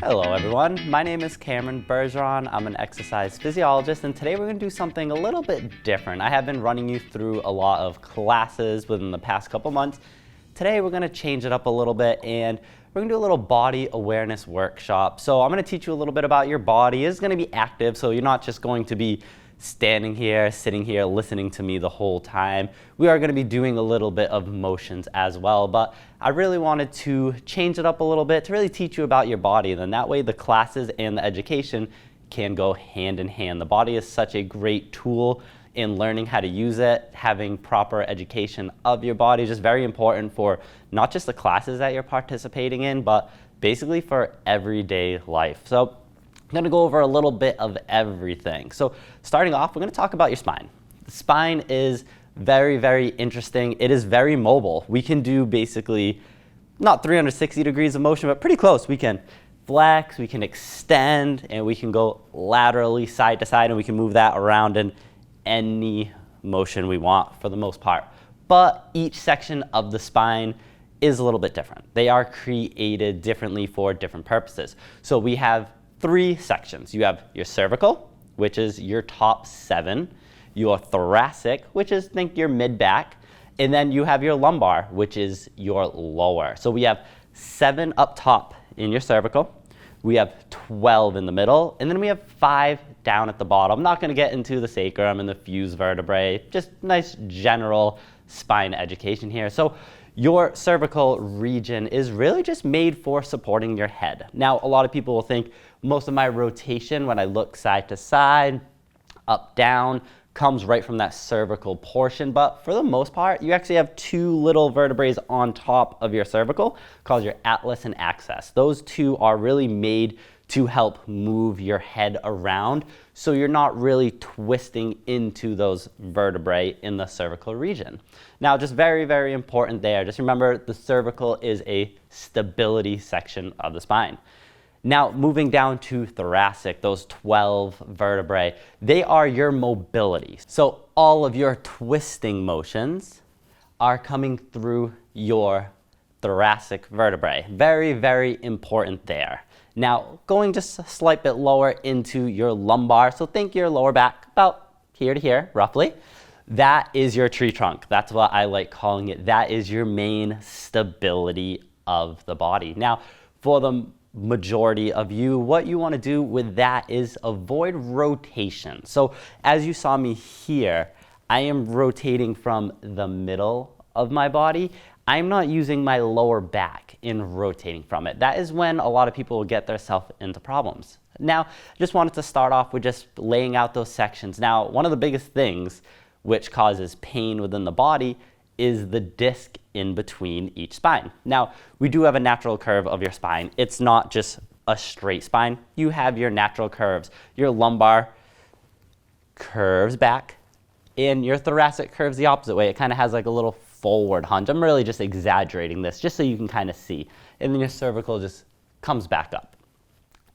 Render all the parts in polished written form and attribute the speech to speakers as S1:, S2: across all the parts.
S1: Hello everyone, my name is Bergeron. I'm an exercise physiologist, and today we're going to do something a little bit different. I have been running you through a lot of classes within the past couple months. Today we're going to change it up a little bit and we're going to do a little body awareness workshop. So I'm going to teach you a little bit about your body. It's going to be active, so you're not just going to be standing here, sitting here, listening to me the whole time. We are going to be doing a little bit of motions as well, but I really wanted to change it up a little bit to really teach you about your body. Then that way the classes and the education can go hand in hand. The body is such a great tool in learning how to use it. Having proper education of your body is just very important for not just the classes that you're participating in, but basically for everyday life. So I'm going to go over a little bit of everything. So starting off, we're going to talk about your spine. The spine is very, very interesting. It is very mobile. We can do basically not 360 degrees of motion, but pretty close. We can flex, we can extend, and we can go laterally side to side, and we can move that around in any motion we want for the most part. But each section of the spine is a little bit different. They are created differently for different purposes. So we have three sections. You have your cervical, which is your top 7, your thoracic, which is think your mid-back, and then you have your lumbar, which is your lower. So we have 7 up top in your cervical, we have 12 in the middle, and then we have 5 down at the bottom. I'm not going to get into the sacrum and the fused vertebrae, just nice general spine education here. So your cervical region is really just made for supporting your head. Now, a lot of people will think most of my rotation when I look side to side, up, down, comes right from that cervical portion, but for the most part, you actually have 2 little vertebrae on top of your cervical called your atlas and axis. Those 2 are really made to help move your head around, so you're not really twisting into those vertebrae in the cervical region. Now, just very, very important there, just remember the cervical is a stability section of the spine. Now, moving down to thoracic, those 12 vertebrae, they are your mobility. So all of your twisting motions are coming through your thoracic vertebrae. Very, very important there. Now, going just a slight bit lower into your lumbar, so think your lower back about here to here, roughly. That is your tree trunk. That's what I like calling it. That is your main stability of the body. Now, for the majority of you, what you want to do with that is avoid rotation. So as you saw me here, I am rotating from the middle of my body. I'm not using my lower back in rotating from it. That is when a lot of people will get themselves into problems. Now, I just wanted to start off with just laying out those sections. Now, one of the biggest things which causes pain within the body is the disc in between each spine. Now, we do have a natural curve of your spine. It's not just a straight spine. You have your natural curves. Your lumbar curves back, and your thoracic curves the opposite way. It kind of has like a little forward hunch. I'm really just exaggerating this just so you can kind of see. And then your cervical just comes back up.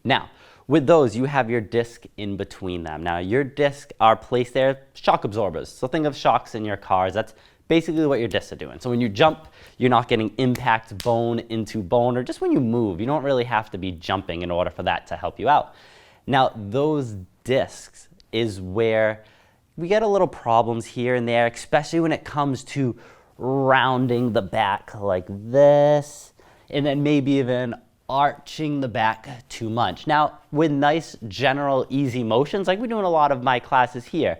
S1: Now, with those, you have your disc in between them. Now, your discs are placed there, shock absorbers. So think of shocks in your cars. That's basically what your discs are doing. So when you jump, you're not getting impact bone into bone, or just when you move, you don't really have to be jumping in order for that to help you out. Now, those discs is where we get a little problems here and there, especially when it comes to rounding the back like this, and then maybe even arching the back too much. Now, with nice, general, easy motions, like we do in a lot of my classes here,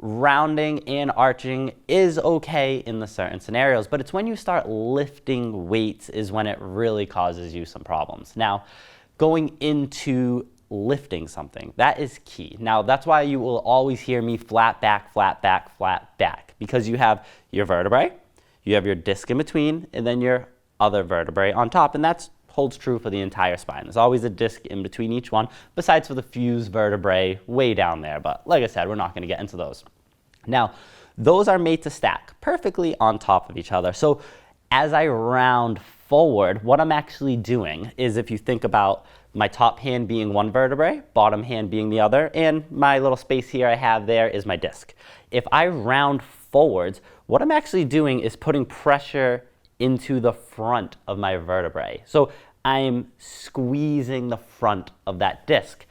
S1: rounding and arching is okay in the certain scenarios, but it's when you start lifting weights is when it really causes you some problems. Now, going into lifting something, that is key. Now, that's why you will always hear me flat back, flat back, flat back, because you have your vertebrae, you have your disc in between, and then your other vertebrae on top, and that holds true for the entire spine. There's always a disc in between each one, besides for the fused vertebrae way down there, but like I said, we're not going to get into those. Now, those are made to stack perfectly on top of each other. So as I round forward, what I'm actually doing is, if you think about my top hand being one vertebrae, bottom hand being the other, and my little space here I have there is my disc. If I round forwards, what I'm actually doing is putting pressure into the front of my vertebrae. So I'm squeezing the front of that disc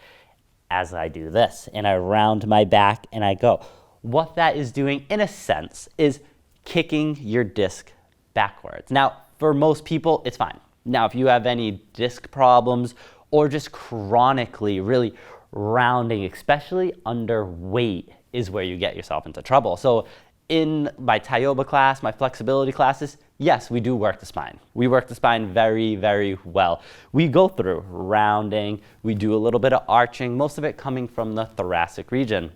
S1: as I do this, and I round my back and I go. What that is doing, in a sense, is kicking your disc backwards. Now, for most people, it's fine. Now, if you have any disc problems or just chronically really rounding, especially underweight, is where you get yourself into trouble. So in my Tyoba class, my flexibility classes, yes, we do work the spine. We work the spine very, very well. We go through rounding, we do a little bit of arching, most of it coming from the thoracic region.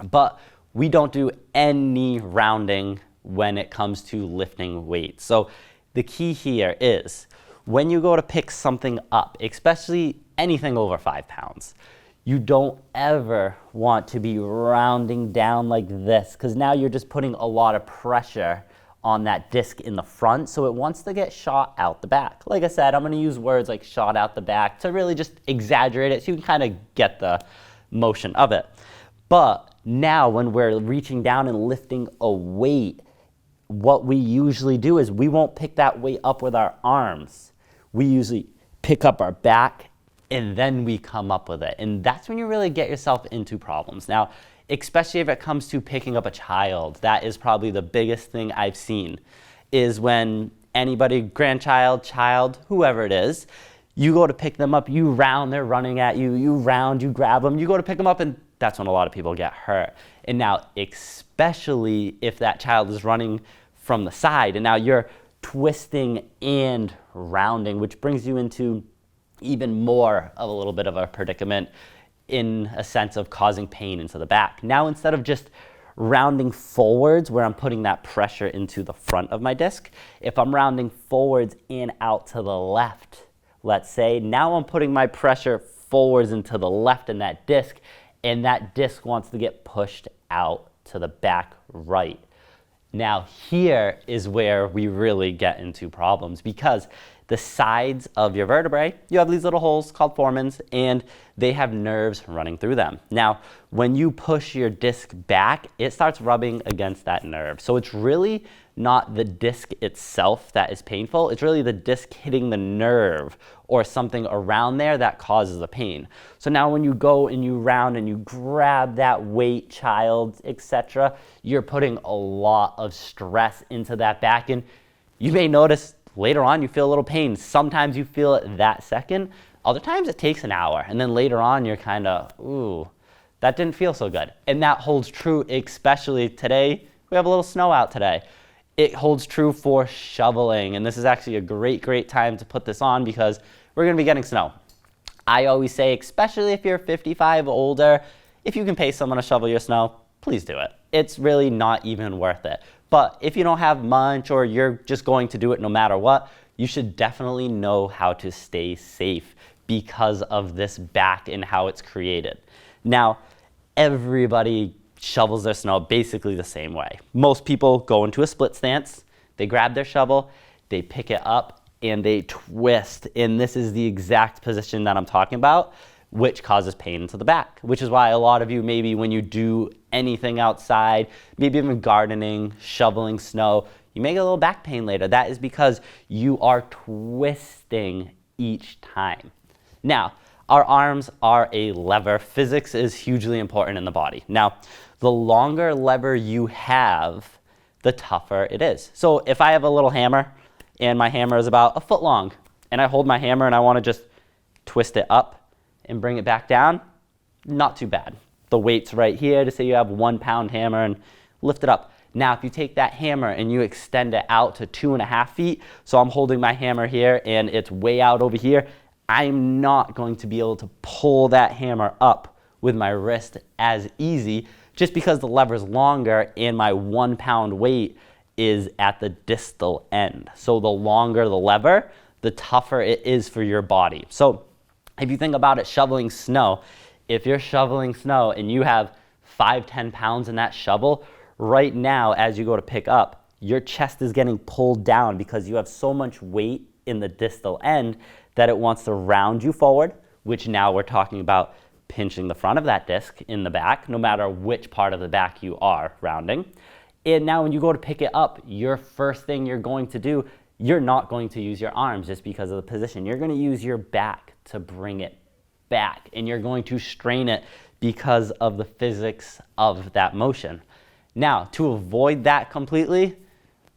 S1: But we don't do any rounding when it comes to lifting weights. So the key here is when you go to pick something up, especially anything over 5 pounds, you don't ever want to be rounding down like this, because now you're just putting a lot of pressure on that disc in the front, so it wants to get shot out the back. Like I said, I'm going to use words like shot out the back to really just exaggerate it so you can kind of get the motion of it. But now when we're reaching down and lifting a weight, what we usually do is we won't pick that weight up with our arms. We usually pick up our back and then we come up with it. And that's when you really get yourself into problems. Now, especially if it comes to picking up a child, that is probably the biggest thing I've seen, is when anybody, grandchild, child, whoever it is, you go to pick them up, you round, they're running at you, you round, you grab them, you go to pick them up, and that's when a lot of people get hurt. And now, especially if that child is running from the side, and now you're twisting and rounding, which brings you into even more of a little bit of a predicament in a sense of causing pain into the back. Now, instead of just rounding forwards where I'm putting that pressure into the front of my disc, if I'm rounding forwards and out to the left, let's say, now I'm putting my pressure forwards and to the left in that disc, and that disc wants to get pushed out to the back right. Now, here is where we really get into problems, because the sides of your vertebrae, you have these little holes called foramens, and they have nerves running through them. Now, when you push your disc back, it starts rubbing against that nerve. So it's really not the disc itself that is painful. It's really the disc hitting the nerve or something around there that causes the pain. So now when you go and you round and you grab that weight, child, etc., you're putting a lot of stress into that back, and you may notice later on you feel a little pain. Sometimes you feel it that second. Other times it takes an hour, and then later on you're kind of, ooh, that didn't feel so good. And that holds true especially today. We have a little snow out today. It holds true for shoveling, and this is actually a great time to put this on because we're going to be getting snow. I always say, especially if you're 55 older, if you can pay someone to shovel your snow, please do it. It's really not even worth it. But if you don't have much or you're just going to do it no matter what, you should definitely know how to stay safe because of this back and how it's created. Now, everybody shovels their snow basically the same way. Most people go into a split stance, they grab their shovel, they pick it up, and they twist. And this is the exact position that I'm talking about, which causes pain to the back, which is why a lot of you, maybe when you do anything outside, maybe even gardening, shoveling snow, you may get a little back pain later. That is because you are twisting each time. Now, our arms are a lever. Physics is hugely important in the body. Now, the longer lever you have, the tougher it is. So if I have a little hammer and my hammer is about a foot long and I hold my hammer and I want to just twist it up and bring it back down, not too bad. The weight's right here to say you have 1 pound hammer and lift it up. Now, if you take that hammer and you extend it out to 2.5 feet, so I'm holding my hammer here and it's way out over here, I'm not going to be able to pull that hammer up with my wrist as easy just because the lever's longer and my 1 pound weight is at the distal end. So the longer the lever, the tougher it is for your body. So if you think about it, shoveling snow, if you're shoveling snow and you have 5-10 pounds in that shovel, right now as you go to pick up, your chest is getting pulled down because you have so much weight in the distal end that it wants to round you forward, which now we're talking about pinching the front of that disc in the back, no matter which part of the back you are rounding. And now when you go to pick it up, your first thing you're going to do you're not going to use your arms just because of the position. You're going to use your back to bring it back, and you're going to strain it because of the physics of that motion. Now, to avoid that completely,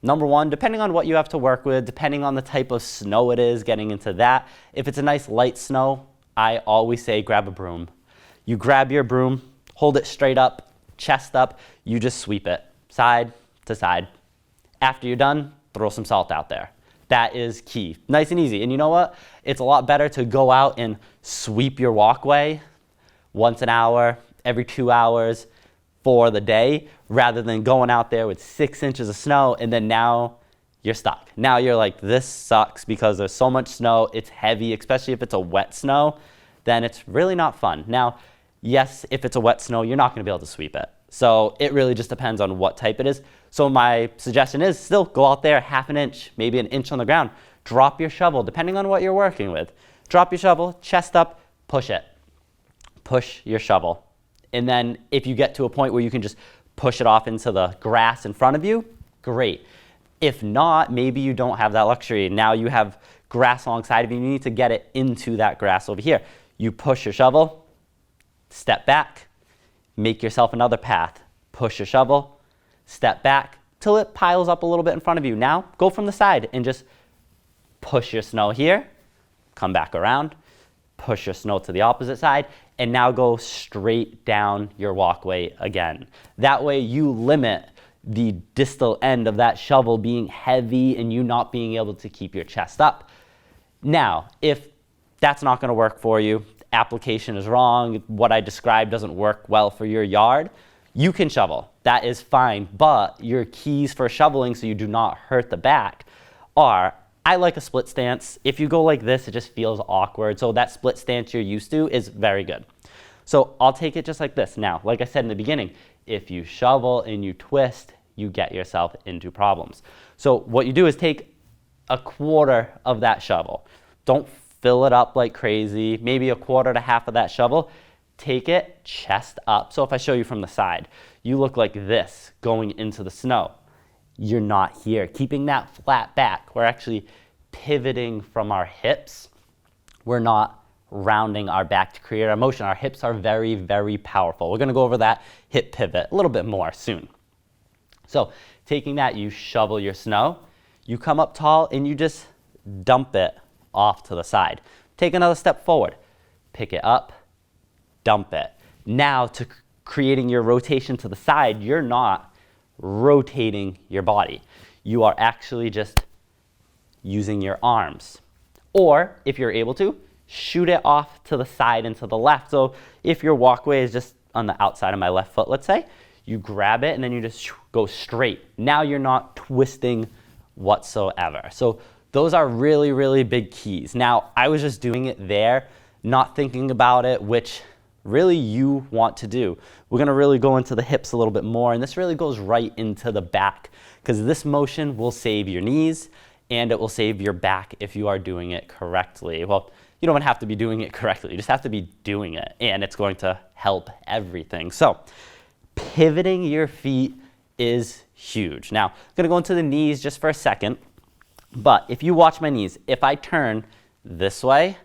S1: number one, depending on what you have to work with, depending on the type of snow it is, getting into that, if it's a nice light snow, I always say grab a broom. You grab your broom, hold it straight up, chest up, you just sweep it side to side. After you're done, throw some salt out there. That is key. Nice and easy. And you know what? It's a lot better to go out and sweep your walkway once an hour, every 2 hours for the day, rather than going out there with 6 inches of snow and then now you're stuck. Now you're like, this sucks because there's so much snow, it's heavy, especially if it's a wet snow, then it's really not fun. Now, yes, if it's a wet snow, you're not gonna be able to sweep it. So it really just depends on what type it is. So my suggestion is still go out there 1/2 inch, maybe 1 inch on the ground. Drop your shovel, depending on what you're working with. Drop your shovel, chest up, push it. Push your shovel. And then if you get to a point where you can just push it off into the grass in front of you, great. If not, maybe you don't have that luxury. Now you have grass alongside of you, you need to get it into that grass over here. You push your shovel, step back, make yourself another path. Push your shovel, step back, till it piles up a little bit in front of you. Now, go from the side and just push your snow here, come back around, push your snow to the opposite side, and now go straight down your walkway again. That way you limit the distal end of that shovel being heavy and you not being able to keep your chest up. Now, if that's not gonna work for you, application is wrong, what I described doesn't work well for your yard, you can shovel. That is fine, but your keys for shoveling so you do not hurt the back are, I like a split stance. If you go like this, it just feels awkward. So that split stance you're used to is very good. So I'll take it just like this. Now, like I said in the beginning, if you shovel and you twist, you get yourself into problems. So what you do is take 1/4 of that shovel. Don't fill it up like crazy, maybe 1/4 to 1/2 of that shovel. Take it chest up. So if I show you from the side, you look like this going into the snow. You're not here. Keeping that flat back, we're actually pivoting from our hips. We're not rounding our back to create our motion. Our hips are very, very powerful. We're gonna go over that hip pivot a little bit more soon. So taking that, you shovel your snow, you come up tall and you just dump it off to the side. Take another step forward, pick it up, dump it. Now to creating your rotation to the side, you're not rotating your body. You are actually just using your arms. Or if you're able to, shoot it off to the side and to the left. So if your walkway is just on the outside of my left foot, let's say, you grab it and then you just go straight. Now you're not twisting whatsoever. So those are really, really big keys. Now, I was just doing it there, not thinking about it, which really you want to do. We're gonna really go into the hips a little bit more, and this really goes right into the back, because this motion will save your knees and it will save your back if you are doing it correctly. Well, you don't have to be doing it correctly, you just have to be doing it, and it's going to help everything. So, pivoting your feet is huge. Now, I'm gonna go into the knees just for a second, but if you watch my knees, if I turn this way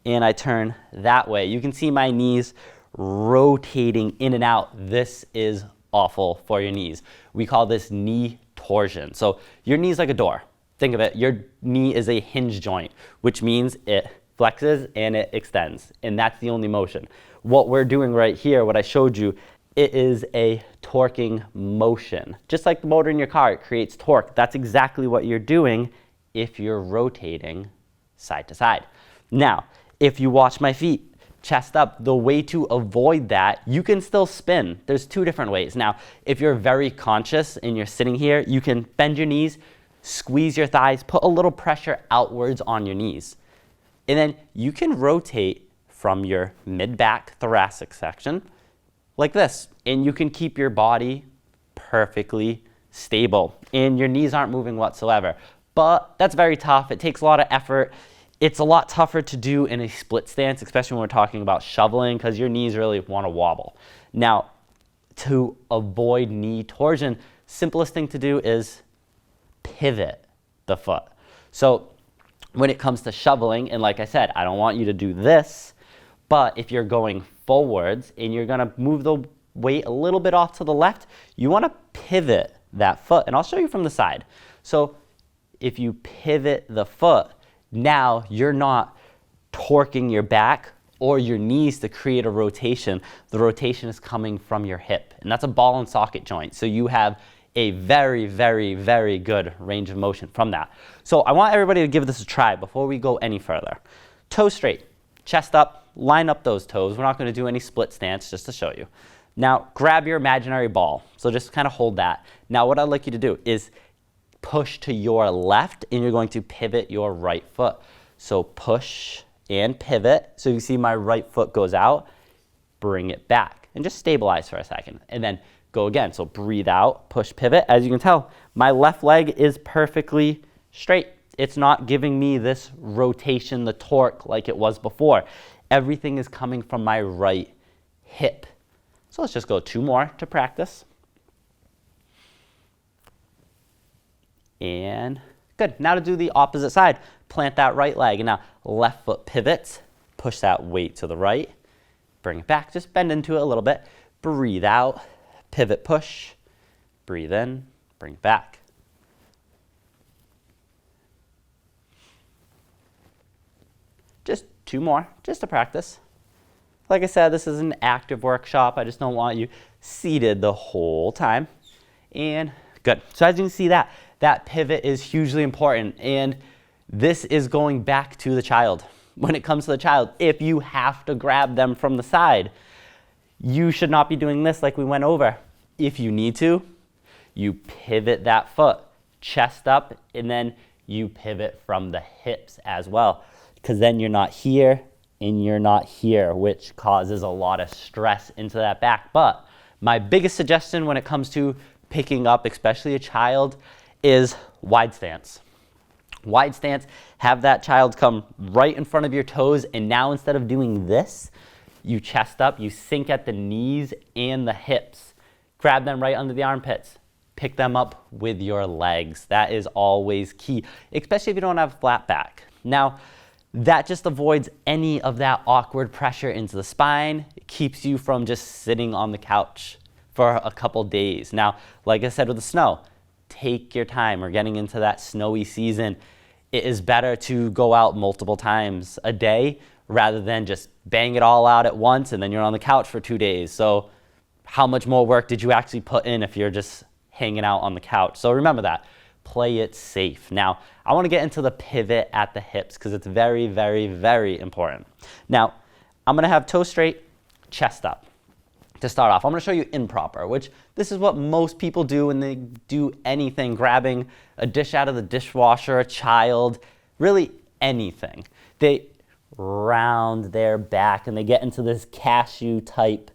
S1: and I turn that way, you can see my knees rotating in and out. This is awful for your knees. We call this knee torsion. So your knee's like a door. Think of it, your knee is a hinge joint, which means it flexes and it extends, and that's the only motion. What we're doing right here, what I showed you, it is a torquing motion. Just like the motor in your car, it creates torque. That's exactly what you're doing if you're rotating side to side. Now, if you watch my feet, chest up, the way to avoid that, you can still spin. There's 2 different ways. Now, if you're very conscious and you're sitting here, you can bend your knees, squeeze your thighs, put a little pressure outwards on your knees. And then you can rotate from your mid-back thoracic section like this. And you can keep your body perfectly stable and your knees aren't moving whatsoever. But that's very tough. It takes a lot of effort. It's a lot tougher to do in a split stance, especially when we're talking about shoveling, because your knees really want to wobble. Now, to avoid knee torsion, simplest thing to do is pivot the foot. So when it comes to shoveling, and like I said, I don't want you to do this, but if you're going forwards and you're gonna move the weight a little bit off to the left, you wanna pivot that foot, and I'll show you from the side. So if you pivot the foot, now you're not torquing your back or your knees to create a rotation. The rotation is coming from your hip, and that's a ball and socket joint. So you have a very, very, very good range of motion from that. So I want everybody to give this a try before we go any further. Toes straight, chest up, line up those toes. We're not going to do any split stance, just to show you. Now grab your imaginary ball. So just kind of hold that. Now what I'd like you to do is push to your left, and you're going to pivot your right foot. So push and pivot. So you see my right foot goes out, bring it back, and just stabilize for a second. And then go again. So breathe out, push, pivot. As you can tell, my left leg is perfectly straight. It's not giving me this rotation, the torque like it was before. Everything is coming from my right hip. So let's just go 2 more to practice. And good. Now to do the opposite side. Plant that right leg. And now left foot pivots. Push that weight to the right. Bring it back. Just bend into it a little bit. Breathe out. Pivot, push. Breathe in. Bring it back. Just 2 more, just to practice. Like I said, this is an active workshop. I just don't want you seated the whole time. And good. So as you can see, that pivot is hugely important. And this is going back to the child. When it comes to the child, if you have to grab them from the side, you should not be doing this like we went over. If you need to, you pivot that foot, chest up, and then you pivot from the hips as well. Because then you're not here and you're not here, which causes a lot of stress into that back. But my biggest suggestion when it comes to picking up, especially a child, is wide stance. Wide stance, have that child come right in front of your toes, and now instead of doing this, you chest up, you sink at the knees and the hips. Grab them right under the armpits. Pick them up with your legs. That is always key, especially if you don't have a flat back. Now, that just avoids any of that awkward pressure into the spine. It keeps you from just sitting on the couch for a couple days. Now, like I said with the snow, take your time. We're getting into that snowy season. It is better to go out multiple times a day rather than just bang it all out at once and then you're on the couch for 2 days. So how much more work did you actually put in if you're just hanging out on the couch? So remember that. Play it safe. Now, I want to get into the pivot at the hips because it's very, very, very important. Now, I'm going to have toes straight, chest up. To start off, I'm going to show you improper, which this is what most people do when they do anything, grabbing a dish out of the dishwasher, a child, really anything. They round their back and they get into this cashew type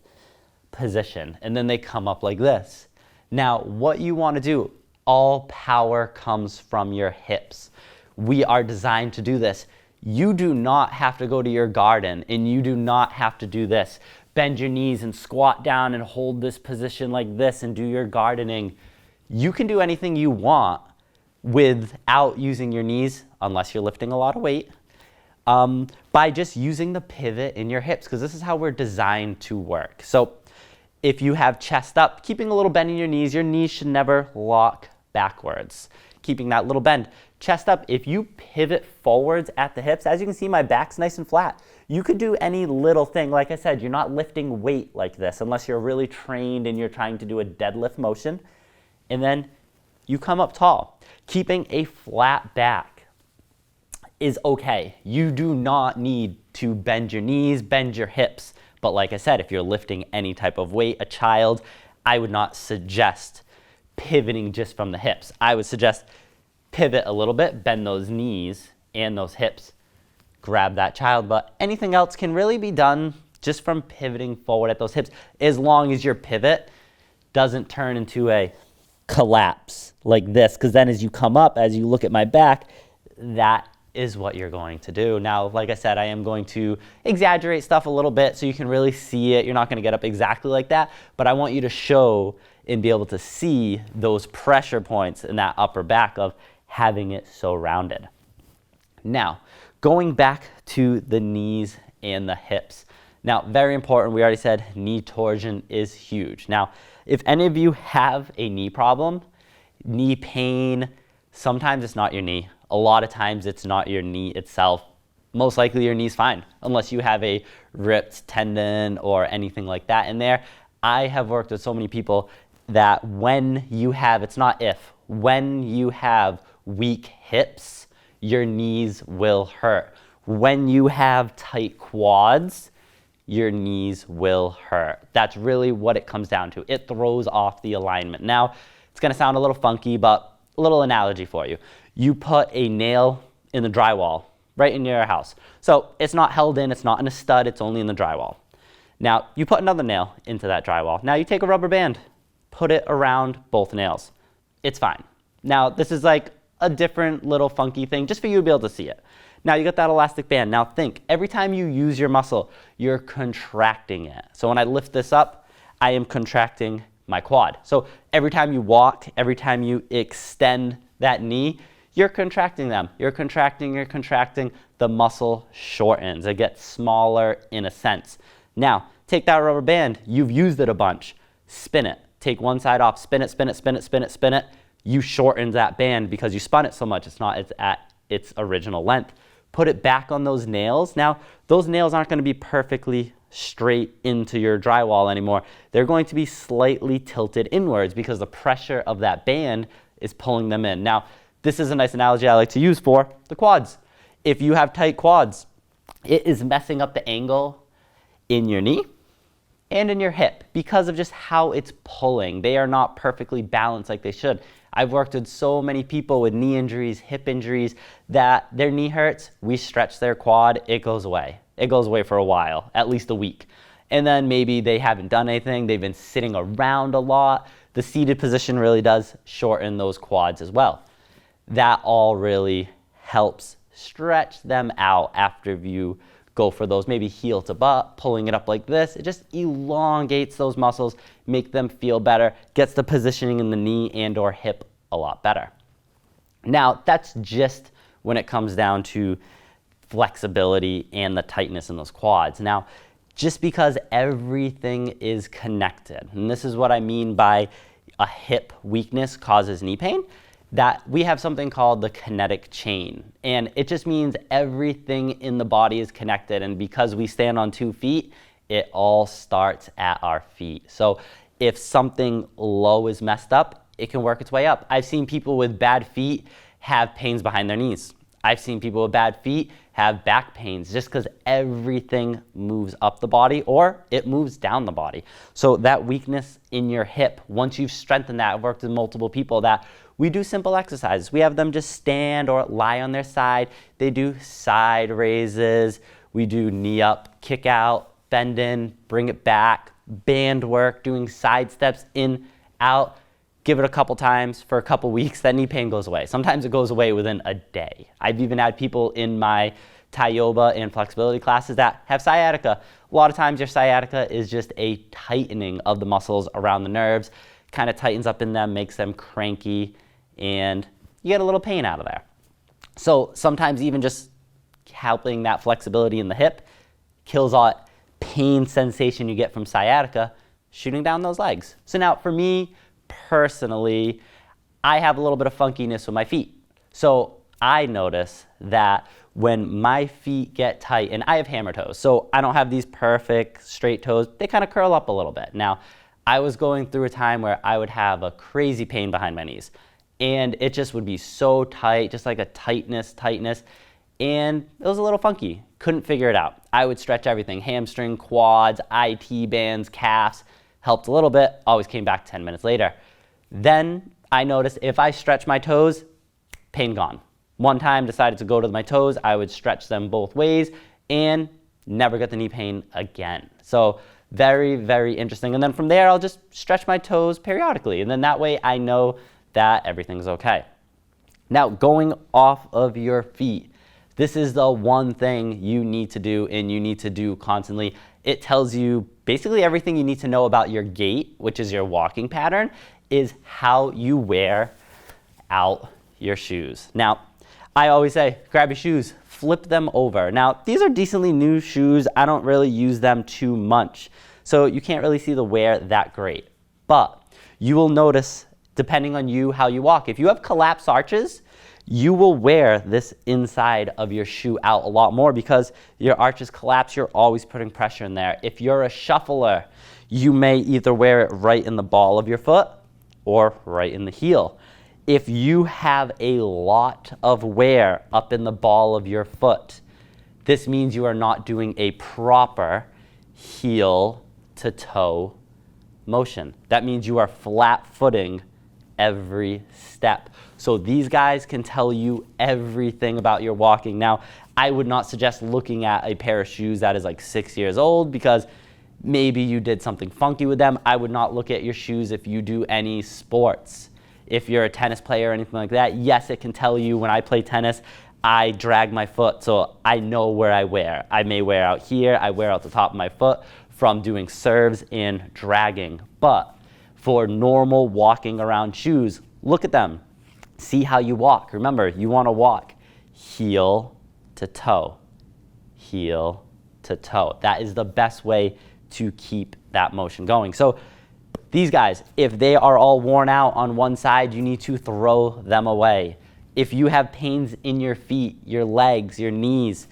S1: position, and then they come up like this. Now, what you want to do, all power comes from your hips. We are designed to do this. You do not have to go to your garden, and you do not have to do this. Bend your knees and squat down and hold this position like this and do your gardening. You can do anything you want without using your knees, unless you're lifting a lot of weight, by just using the pivot in your hips, because this is how we're designed to work. So if you have chest up, keeping a little bend in your knees should never lock backwards. Keeping that little bend. Chest up, if you pivot forwards at the hips, as you can see, my back's nice and flat. You could do any little thing. Like I said, you're not lifting weight like this unless you're really trained and you're trying to do a deadlift motion. And then you come up tall. Keeping a flat back is okay. You do not need to bend your knees, bend your hips. But like I said, if you're lifting any type of weight, a child, I would not suggest pivoting just from the hips. I would suggest pivot a little bit, bend those knees and those hips, grab that child. But anything else can really be done just from pivoting forward at those hips, as long as your pivot doesn't turn into a collapse like this. Because then as you come up, as you look at my back, that is what you're going to do. Now, like I said, I am going to exaggerate stuff a little bit so you can really see it. You're not going to get up exactly like that, but I want you to show and be able to see those pressure points in that upper back of having it so rounded. Now, going back to the knees and the hips. Now, very important, we already said knee torsion is huge. Now, if any of you have a knee problem, knee pain, sometimes it's not your knee. A lot of times it's not your knee itself. Most likely your knee's fine, unless you have a ripped tendon or anything like that in there. I have worked with so many people that when you have, it's not if, when you have weak hips, your knees will hurt. When you have tight quads, your knees will hurt. That's really what it comes down to. It throws off the alignment. Now, it's gonna sound a little funky, but a little analogy for you. You put a nail in the drywall right in your house. So it's not held in, it's not in a stud, it's only in the drywall. Now, you put another nail into that drywall. Now you take a rubber band, put it around both nails. It's fine. Now, this is like a different little funky thing just for you to be able to see it. Now you got that elastic band. Now think, every time you use your muscle, you're contracting it. So when I lift this up, I am contracting my quad. So every time you walk, every time you extend that knee, you're contracting them. You're contracting, the muscle shortens. It gets smaller in a sense. Now, take that rubber band, you've used it a bunch, spin it. Take one side off, spin it, spin it, spin it, spin it, spin it. You shortened that band because you spun it so much, it's at its original length. Put it back on those nails. Now, those nails aren't going to be perfectly straight into your drywall anymore. They're going to be slightly tilted inwards because the pressure of that band is pulling them in. Now, this is a nice analogy I like to use for the quads. If you have tight quads, it is messing up the angle in your knee and in your hip because of just how it's pulling. They are not perfectly balanced like they should. I've worked with so many people with knee injuries, hip injuries, that their knee hurts, we stretch their quad, it goes away. It goes away for a while, at least a week. And then maybe they haven't done anything, they've been sitting around a lot. The seated position really does shorten those quads as well. That all really helps stretch them out after you go for those, maybe heel to butt, pulling it up like this. It just elongates those muscles, make them feel better, gets the positioning in the knee and or hip a lot better. Now, that's just when it comes down to flexibility and the tightness in those quads. Now, just because everything is connected, and this is what I mean by a hip weakness causes knee pain, that we have something called the kinetic chain. And it just means everything in the body is connected. And because we stand on 2 feet, it all starts at our feet. So if something low is messed up, it can work its way up. I've seen people with bad feet have pains behind their knees. I've seen people with bad feet have back pains just because everything moves up the body or it moves down the body. So that weakness in your hip, once you've strengthened that, I've worked with multiple people that we do simple exercises. We have them just stand or lie on their side. They do side raises. We do knee up, kick out, bend in, bring it back, band work, doing side steps in, out. Give it a couple times for a couple weeks, that knee pain goes away. Sometimes it goes away within a day. I've even had people in my Tyoba and flexibility classes that have sciatica. A lot of times your sciatica is just a tightening of the muscles around the nerves, kind of tightens up in them, makes them cranky, and you get a little pain out of there. So sometimes even just helping that flexibility in the hip kills all that pain sensation you get from sciatica shooting down those legs. So now for me personally, I have a little bit of funkiness with my feet. So I notice that when my feet get tight, and I have hammer toes, so I don't have these perfect straight toes, they kind of curl up a little bit. Now, I was going through a time where I would have a crazy pain behind my knees, and it just would be so tight, just like a tightness, and it was a little funky. Couldn't figure it out. I would stretch everything, hamstring, quads, IT bands, calves, helped a little bit, always came back 10 minutes later. Then I noticed if I stretch my toes, pain gone. One time decided to go to my toes, I would stretch them both ways and never get the knee pain again. So very, very interesting. And then from there, I'll just stretch my toes periodically. And then that way I know that everything's okay. Now, going off of your feet, this is the one thing you need to do and you need to do constantly. It tells you basically everything you need to know about your gait, which is your walking pattern, is how you wear out your shoes. Now, I always say, grab your shoes, flip them over. Now, these are decently new shoes. I don't really use them too much, so you can't really see the wear that great. But you will notice, depending on you, how you walk. If you have collapsed arches, you will wear this inside of your shoe out a lot more because your arches collapse. You're always putting pressure in there. If you're a shuffler, you may either wear it right in the ball of your foot or right in the heel. If you have a lot of wear up in the ball of your foot, this means you are not doing a proper heel to toe motion. That means you are flat footing every step. So these guys can tell you everything about your walking. Now, I would not suggest looking at a pair of shoes that is like 6 years old because maybe you did something funky with them. I would not look at your shoes if you do any sports. If you're a tennis player or anything like that, yes, it can tell you when I play tennis, I drag my foot, so I know where I wear. I may wear out here, I wear out the top of my foot from doing serves and dragging. But for normal walking around shoes, look at them. See how you walk. Remember, you want to walk heel to toe, heel to toe. That is the best way to keep that motion going. So these guys, if they are all worn out on one side, you need to throw them away. If you have pains in your feet, your legs, your knees,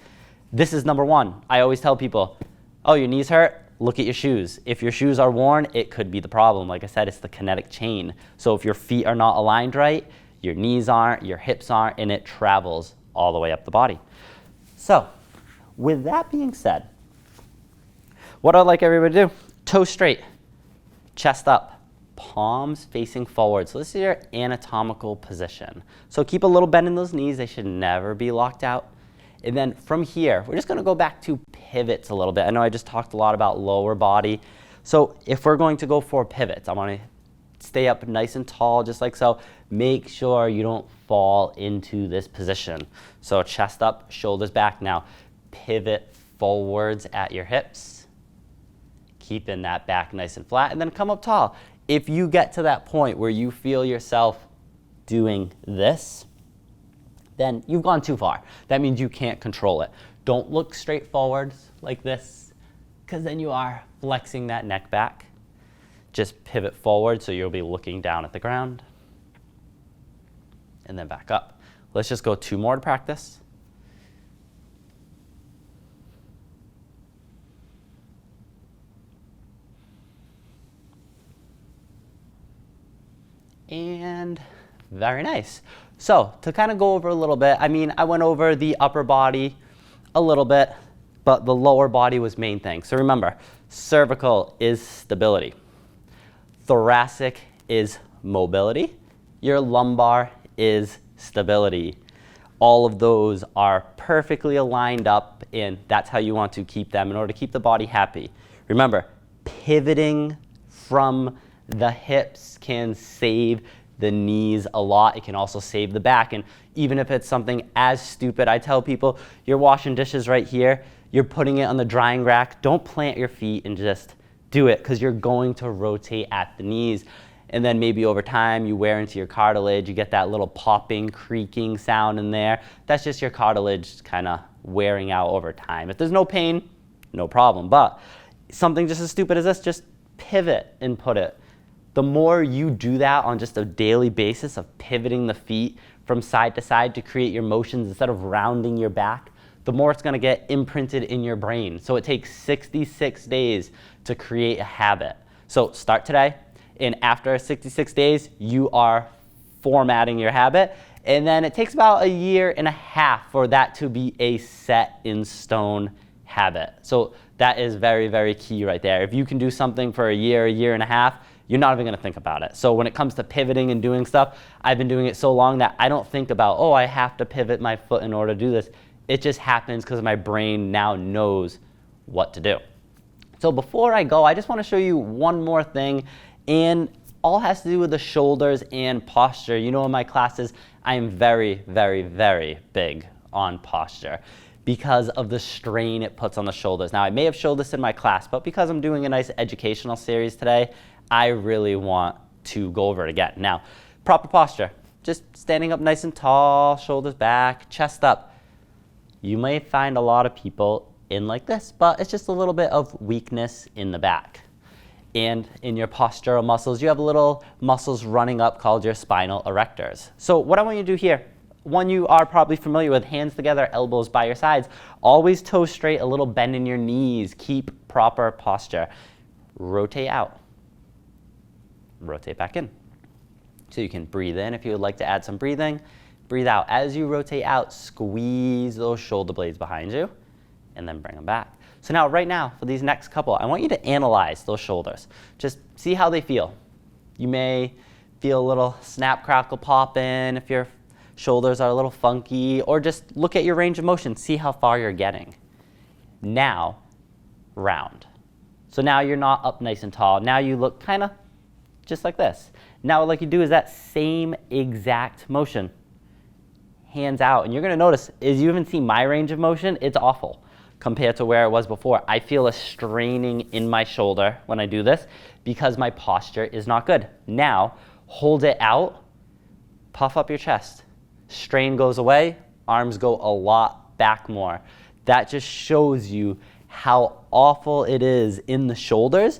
S1: this is number one. I always tell people, oh, your knees hurt? Look at your shoes. If your shoes are worn, it could be the problem. Like I said, it's the kinetic chain. So if your feet are not aligned right, your knees aren't, your hips aren't, and it travels all the way up the body. So with that being said, what I'd like everybody to do, toes straight, chest up, palms facing forward. So this is your anatomical position. So keep a little bend in those knees. They should never be locked out. And then from here, we're just going to go back to pivots a little bit. I know I just talked a lot about lower body. So if we're going to go for pivots, I want to stay up nice and tall, just like so. Make sure you don't fall into this position. So chest up, shoulders back. Now pivot forwards at your hips. Keeping that back nice and flat, and then come up tall. If you get to that point where you feel yourself doing this, then you've gone too far. That means you can't control it. Don't look straight forward like this, because then you are flexing that neck back. Just pivot forward so you'll be looking down at the ground, and then back up. Let's just go 2 more to practice. And very nice. So to kind of go over a little bit, I mean, I went over the upper body a little bit, but the lower body was main thing. So remember, cervical is stability. Thoracic is mobility. Your lumbar is stability. All of those are perfectly aligned up, and that's how you want to keep them in order to keep the body happy. Remember, pivoting from the hips can save the knees a lot. It can also save the back. And even if it's something as stupid, I tell people, you're washing dishes right here, you're putting it on the drying rack, don't plant your feet and just do it, because you're going to rotate at the knees. And then maybe over time you wear into your cartilage, you get that little popping, creaking sound in there. That's just your cartilage kind of wearing out over time. If there's no pain, no problem. But something just as stupid as this, just pivot and put it. The more you do that on just a daily basis of pivoting the feet from side to side to create your motions instead of rounding your back, the more it's going to get imprinted in your brain. So it takes 66 days to create a habit. So start today, and after 66 days, you are formatting your habit. And then it takes about 1.5 years for that to be a set in stone habit. So that is very, very key right there. If you can do something for 1 year, 1.5 years, you're not even going to think about it. So when it comes to pivoting and doing stuff, I've been doing it so long that I don't think about, oh, I have to pivot my foot in order to do this. It just happens because my brain now knows what to do. So before I go, I just want to show you one more thing, and all has to do with the shoulders and posture. You know, in my classes, I am very, very, very big on posture because of the strain it puts on the shoulders. Now, I may have showed this in my class, but because I'm doing a nice educational series today, I really want to go over it again. Now, proper posture. just standing up nice and tall, shoulders back, chest up. You may find a lot of people in like this, but it's just a little bit of weakness in the back. And in your postural muscles, you have little muscles running up called your spinal erectors. So what I want you to do here, one you are probably familiar with, hands together, elbows by your sides. Always toes straight, a little bend in your knees. Keep proper posture. Rotate out. Rotate back in. So you can breathe in if you would like to add some breathing. Breathe out. As you rotate out, squeeze those shoulder blades behind you and then bring them back. So now, right now, for these next couple, I want you to analyze those shoulders. Just see how they feel. You may feel a little snap, crackle, pop in if your shoulders are a little funky, or just look at your range of motion, see how far you're getting. Now, round. So now you're not up nice and tall. Now you look kind of just like this. Now what I'd like you to do is that same exact motion. Hands out. And you're going to notice, as you even see my range of motion, it's awful compared to where it was before. I feel a straining in my shoulder when I do this because my posture is not good. Now, hold it out, puff up your chest. Strain goes away, arms go a lot back more. That just shows you how awful it is in the shoulders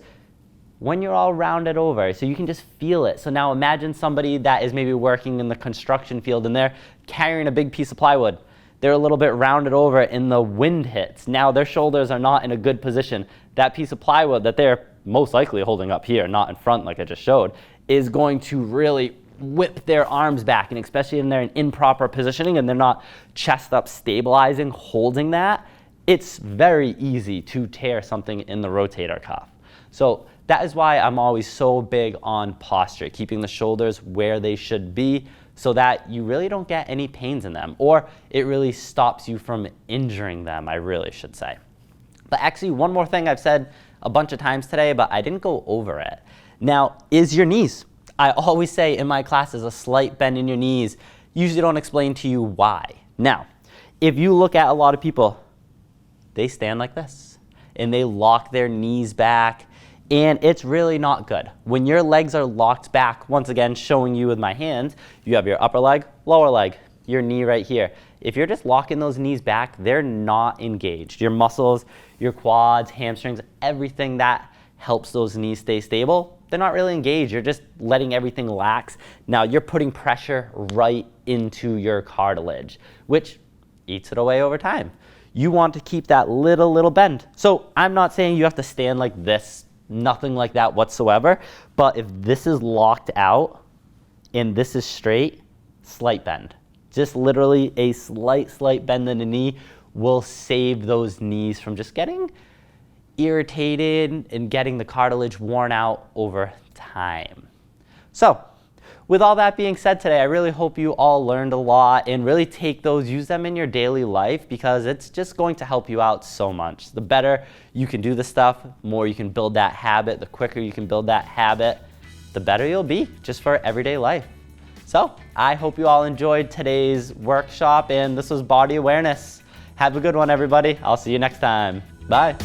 S1: when you're all rounded over. So you can just feel it. So now imagine somebody that is maybe working in the construction field and they're carrying a big piece of plywood. They're a little bit rounded over and the wind hits. Now their shoulders are not in a good position. That piece of plywood that they're most likely holding up here, not in front like I just showed, is going to really whip their arms back. And especially when they're in improper positioning and they're not chest up stabilizing, holding that, it's very easy to tear something in the rotator cuff. So that is why I'm always so big on posture, keeping the shoulders where they should be so that you really don't get any pains in them, or it really stops you from injuring them, I really should say. But actually, one more thing I've said a bunch of times today, but I didn't go over it. Now, is your knees. I always say in my classes, a slight bend in your knees. Usually don't explain to you why. Now, if you look at a lot of people, they stand like this, and they lock their knees back, and it's really not good. When your legs are locked back, once again, showing you with my hands, you have your upper leg, lower leg, your knee right here. If you're just locking those knees back, they're not engaged. Your muscles, your quads, hamstrings, everything that helps those knees stay stable, they're not really engaged. You're just letting everything lax. Now you're putting pressure right into your cartilage, which eats it away over time. You want to keep that little bend. So I'm not saying you have to stand like this, nothing like that whatsoever. But if this is locked out and this is straight, slight bend. Just literally a slight bend in the knee will save those knees from just getting irritated and getting the cartilage worn out over time. So with all that being said today, I really hope you all learned a lot and really take those, use them in your daily life because it's just going to help you out so much. The better you can do the stuff, more you can build that habit, the quicker you can build that habit, the better you'll be just for everyday life. So I hope you all enjoyed today's workshop and this was Body Awareness. Have a good one, everybody. I'll see you next time. Bye.